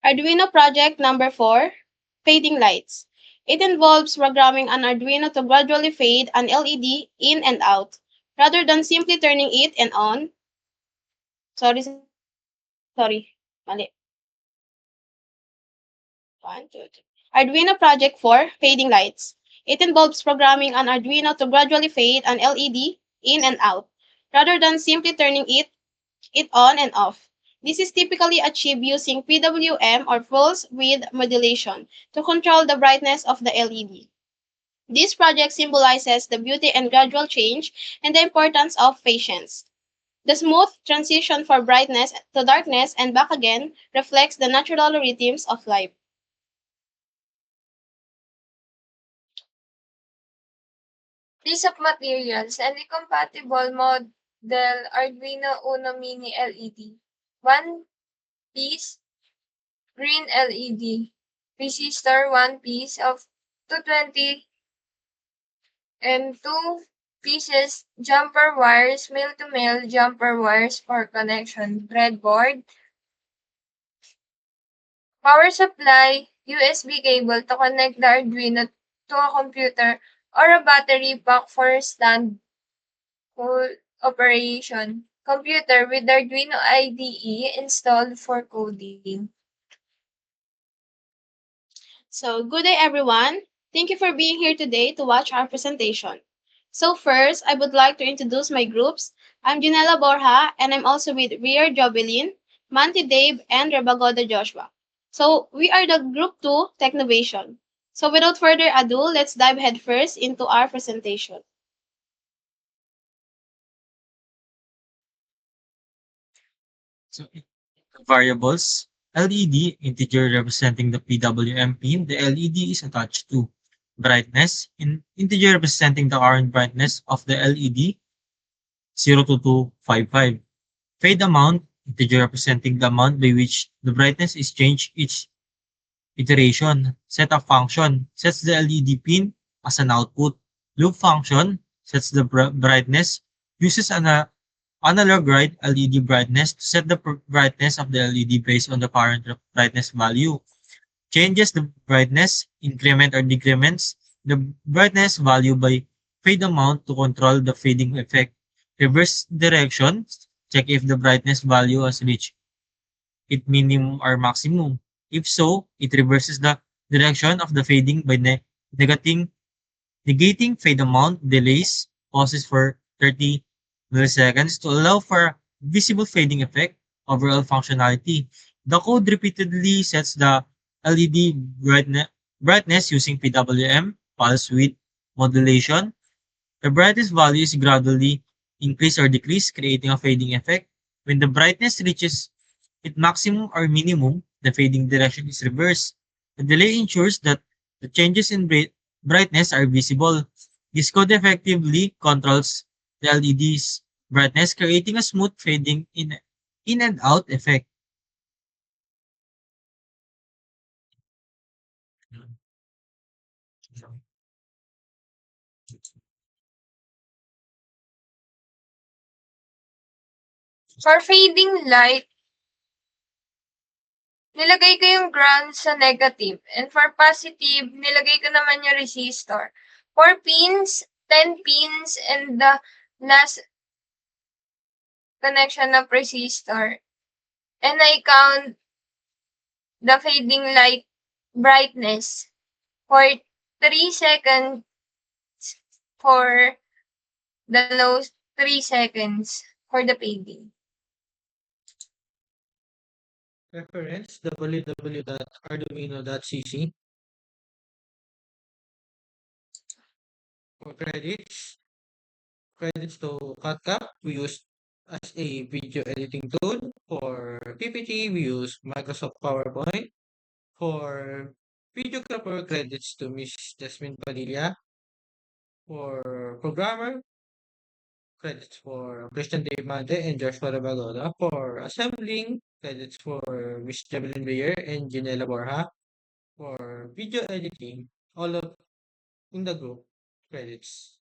Arduino project number 4, fading lights. It involves programming an Arduino to gradually fade an LED in and out, rather than simply turning it and on. Sorry, mali. 1, 2, 3. Arduino project 4, fading lights. It involves programming an Arduino to gradually fade an LED in and out, rather than simply turning it on and off. This is typically achieved using PWM or pulse width modulation to control the brightness of the LED. This project symbolizes the beauty and gradual change and the importance of patience. The smooth transition for brightness to darkness and back again reflects the natural rhythms of life. List of materials and the compatible model Arduino Uno Mini LED. 1 piece green LED. Resistor 1 piece of 220 and 2 pieces jumper wires, male-to-male jumper wires for connection. Breadboard. Power supply, USB cable to connect the Arduino to a computer or a battery pack for stand full operation. Computer with Arduino IDE installed for coding. So, good day everyone. Thank you for being here today to watch our presentation. So first, I would like to introduce my groups. I'm Junella Borja, and I'm also with Rear Jobelin, Manti Dave, and Rebagoda Joshua. So we are the Group 2 Technovation. So without further ado, let's dive headfirst into our presentation. So variables, LED, integer representing the PWM pin, the LED is attached to. Brightness, integer representing the current brightness of the LED, 0 to 255. Fade amount, integer representing the amount by which the brightness is changed each iteration. Setup function, sets the LED pin as an output. Loop function, sets the brightness, uses an analog LED brightness to set the brightness of the LED based on the current brightness value. Changes the brightness, increment or decrements the brightness value by fade amount to control the fading effect. Reverse direction, check if the brightness value has reached its minimum or maximum. If so, it reverses the direction of the fading by negating fade amount, delays, pauses for 30 milliseconds to allow for visible fading effect. Overall functionality. The code repeatedly sets the LED brightness using PWM, pulse width modulation. The brightness value is gradually increased or decreased, creating a fading effect. When the brightness reaches its maximum or minimum, the fading direction is reversed. The delay ensures that the changes in brightness are visible. This code effectively controls the LED's brightness, creating a smooth fading in and out effect. For fading light, nilagay ko yung ground sa negative. And for positive, nilagay ko naman yung resistor. 4 pins, 10 pins, and the last connection of resistor. And I count the fading light brightness for 3 seconds for the low 3 seconds for the fading. Reference www.arduino.cc. For credits to CutCap, we use as a video editing tool. For PPT, we use Microsoft PowerPoint. For videographer, credits to Miss Jasmine Padilla. For programmer, credits for Christian Dave Mante and Joshua Rabagoda. For assembling, credits for Miss Javelin Bayer and Janela Borja. For video editing, all of in the group credits